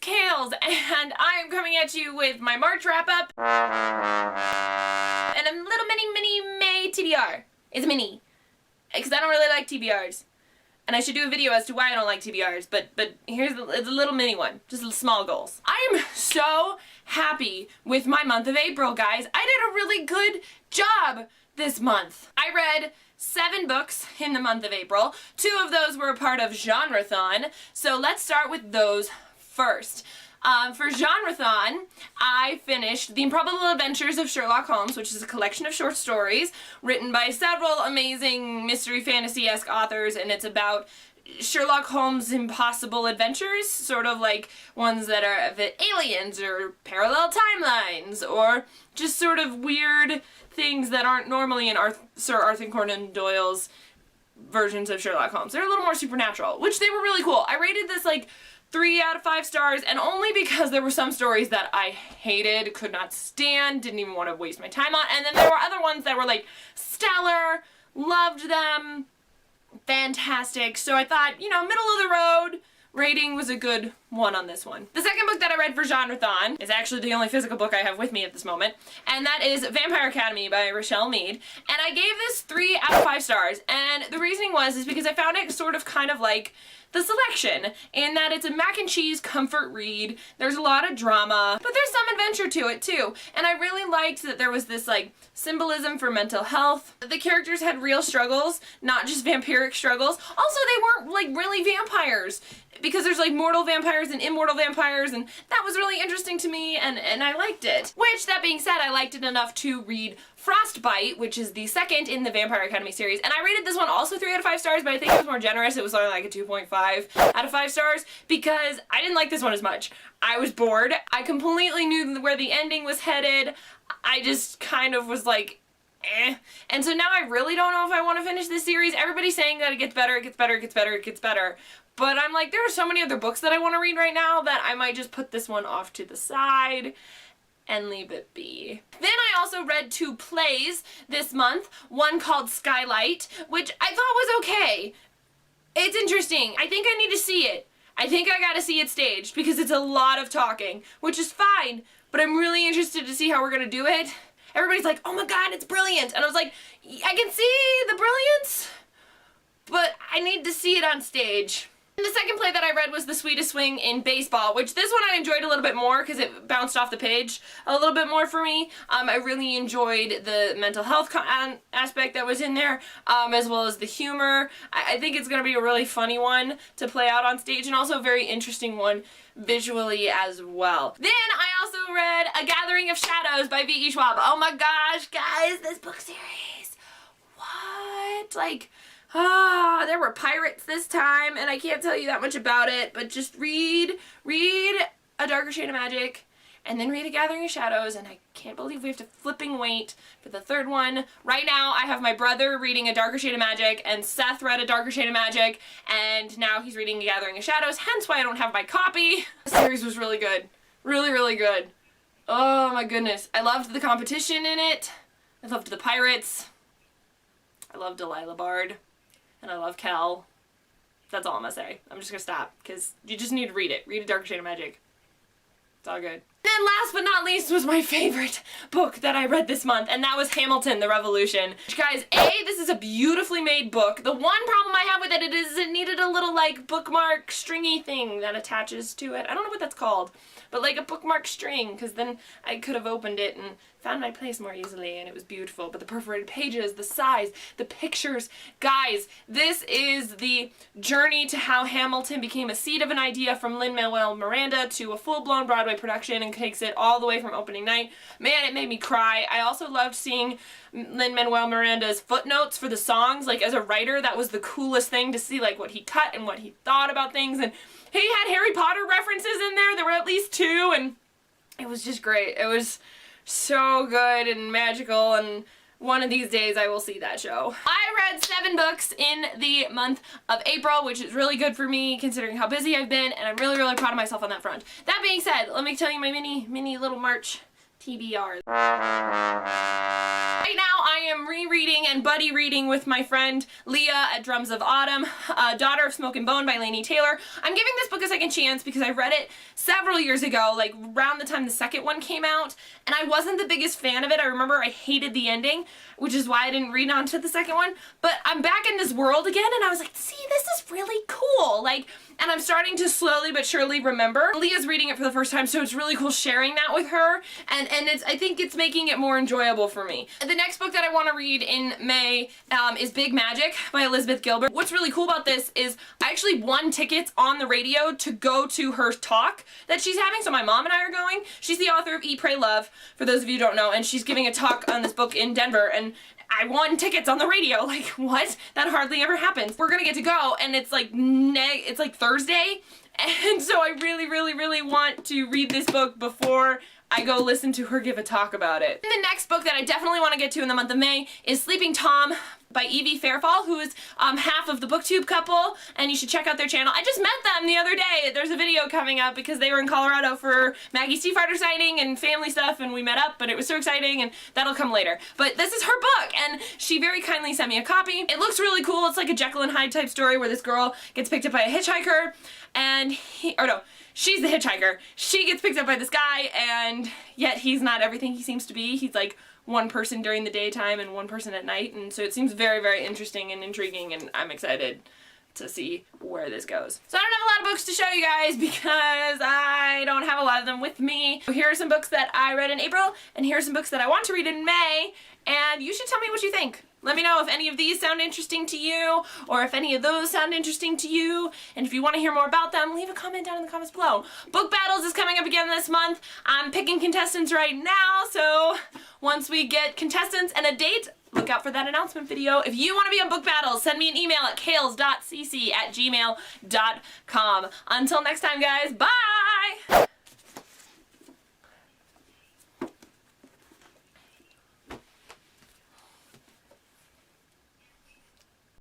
Kales, and I am coming at you with my March wrap-up and a little mini May TBR. It's mini, because I don't really like TBRs. And I should do a video as to why I don't like TBRs, but here's it's a little mini one, just small goals. I am so happy with my month of April, guys. I did a really good job this month. I read 7 books in the month of April. 2 of those were a part of Genreathon, so let's start with those first. For Genreathon, I finished The Improbable Adventures of Sherlock Holmes, which is a collection of short stories written by several amazing mystery fantasy-esque authors, and it's about Sherlock Holmes' impossible adventures, sort of like ones that are of aliens or parallel timelines or just sort of weird things that aren't normally in Sir Arthur Conan Doyle's versions of Sherlock Holmes. They're a little more supernatural, which they were really cool. I rated this like 3 out of 5 stars, and only because there were some stories that I hated, could not stand, didn't even want to waste my time on, and then there were other ones that were like stellar, loved them, fantastic. So I thought, you know, middle of the road rating was a good one on this one. The second book that I read for Genreathon is actually the only physical book I have with me at this moment, and that is Vampire Academy by Rochelle Mead. And I gave this 3 out of 5 stars, and the reasoning is because I found it sort of kind of like The Selection, in that it's a mac and cheese comfort read. There's a lot of drama, but there's some adventure to it too. And I really liked that there was this like symbolism for mental health. The characters had real struggles, not just vampiric struggles. Also, they weren't like really vampires, because there's like mortal vampires and immortal vampires, and that was really interesting to me, and I liked it. Which, that being said, I liked it enough to read Frostbite, which is the second in the Vampire Academy series, and I rated this one also 3 out of 5 stars, but I think it was more generous. It was only like a 2.5 out of 5 stars, because I didn't like this one as much. I was bored. I completely knew where the ending was headed. I just kind of was like, eh. And so now I really don't know if I want to finish this series. Everybody's saying that it gets better, it gets better, it gets better, it gets better. But I'm like, there are so many other books that I want to read right now that I might just put this one off to the side and leave it be. Then I also read 2 plays this month, one called Skylight, which I thought was okay. It's interesting. I think I need to see it. I think I gotta see it staged, because it's a lot of talking, which is fine, but I'm really interested to see how we're gonna do it. Everybody's like, oh my god, it's brilliant, and I was like, I can see the brilliance, but I need to see it on stage. And the second play that I read was The Sweetest Swing in Baseball, which this one I enjoyed a little bit more because it bounced off the page a little bit more for me. I really enjoyed the mental health aspect that was in there, as well as the humor. I think it's going to be a really funny one to play out on stage, and also a very interesting one visually as well. Then I also read A Gathering of Shadows by V.E. Schwab. Oh my gosh, guys, this book series. What? Like, there were pirates this time, and I can't tell you that much about it, but just read A Darker Shade of Magic, and then read A Gathering of Shadows, and I can't believe we have to flipping wait for the third one. Right now, I have my brother reading A Darker Shade of Magic, and Seth read A Darker Shade of Magic, and now he's reading A Gathering of Shadows, hence why I don't have my copy. The series was really good. Really, really good. Oh my goodness. I loved the competition in it. I loved the pirates. I loved Delilah Bard. And I love Kel. That's all I'm gonna say. I'm just gonna stop, because you just need to read it. Read A Darker Shade of Magic. It's all good. And then last but not least was my favorite book that I read this month, and that was Hamilton, The Revolution. Which, guys, this is a beautifully made book. The one problem I have with it is it needed a little, like, bookmark stringy thing that attaches to it. I don't know what that's called, but like a bookmark string, because then I could have opened it and found my place more easily, and it was beautiful. But the perforated pages, the size, the pictures, guys, this is the journey to how Hamilton became a seed of an idea from Lin-Manuel Miranda to a full-blown Broadway production, and takes it all the way from opening night. Man, it made me cry. I also loved seeing Lin-Manuel Miranda's footnotes for the songs. Like, as a writer, that was the coolest thing to see, like, what he cut and what he thought about things. And he had Harry Potter references in there. There were at least 2, and it was just great. It was so good and magical, and one of these days I will see that show. I read 7 books in the month of April, which is really good for me considering how busy I've been, and I'm really, really proud of myself on that front. That being said, let me tell you my mini little March TBR. Right now I am rereading and buddy reading with my friend Leah at Drums of Autumn, Daughter of Smoke and Bone by Laini Taylor. I'm giving this book a second chance because I read it several years ago, like around the time the second one came out, and I wasn't the biggest fan of it. I remember I hated the ending, which is why I didn't read on to the second one, but I'm back in this world again, and I was like, see, this is really cool, like, and I'm starting to slowly but surely remember. Leah's reading it for the first time, so it's really cool sharing that with her, and I think it's making it more enjoyable for me. The next book that I want to read in May is Big Magic by Elizabeth Gilbert. What's really cool about this is I actually won tickets on the radio to go to her talk that she's having, so my mom and I are going. She's the author of Eat, Pray, Love, for those of you who don't know, and she's giving a talk on this book in Denver, and I won tickets on the radio. Like, what? That hardly ever happens. We're gonna get to go, and it's like Thursday, and so I really want to read this book before I go listen to her give a talk about it. And the next book that I definitely want to get to in the month of May is Sleeping Tom by Evie Fairfall, who is half of the BookTube couple, and you should check out their channel. I just met them the other day. There's a video coming up because they were in Colorado for Maggie's Sea Fighter signing and family stuff, and we met up, but it was so exciting, and that'll come later. But this is her book, and she very kindly sent me a copy. It looks really cool. It's like a Jekyll and Hyde type story where this girl gets picked up by a hitchhiker, and she's the hitchhiker. She gets picked up by this guy, and yet he's not everything he seems to be. He's like one person during the daytime and one person at night, and so it seems very interesting and intriguing, and I'm excited to see where this goes. So I don't have a lot of books to show you guys because I don't have a lot of them with me. Here are some books that I read in April, and here are some books that I want to read in May, and you should tell me what you think. Let me know if any of these sound interesting to you, or if any of those sound interesting to you, and if you want to hear more about them, leave a comment down in the comments below. Book Battles is coming up again this month. I'm picking contestants right now, so once we get contestants and a date, look out for that announcement video. If you want to be on Book Battles, send me an email at kales.cc@gmail.com. Until next time, guys, bye!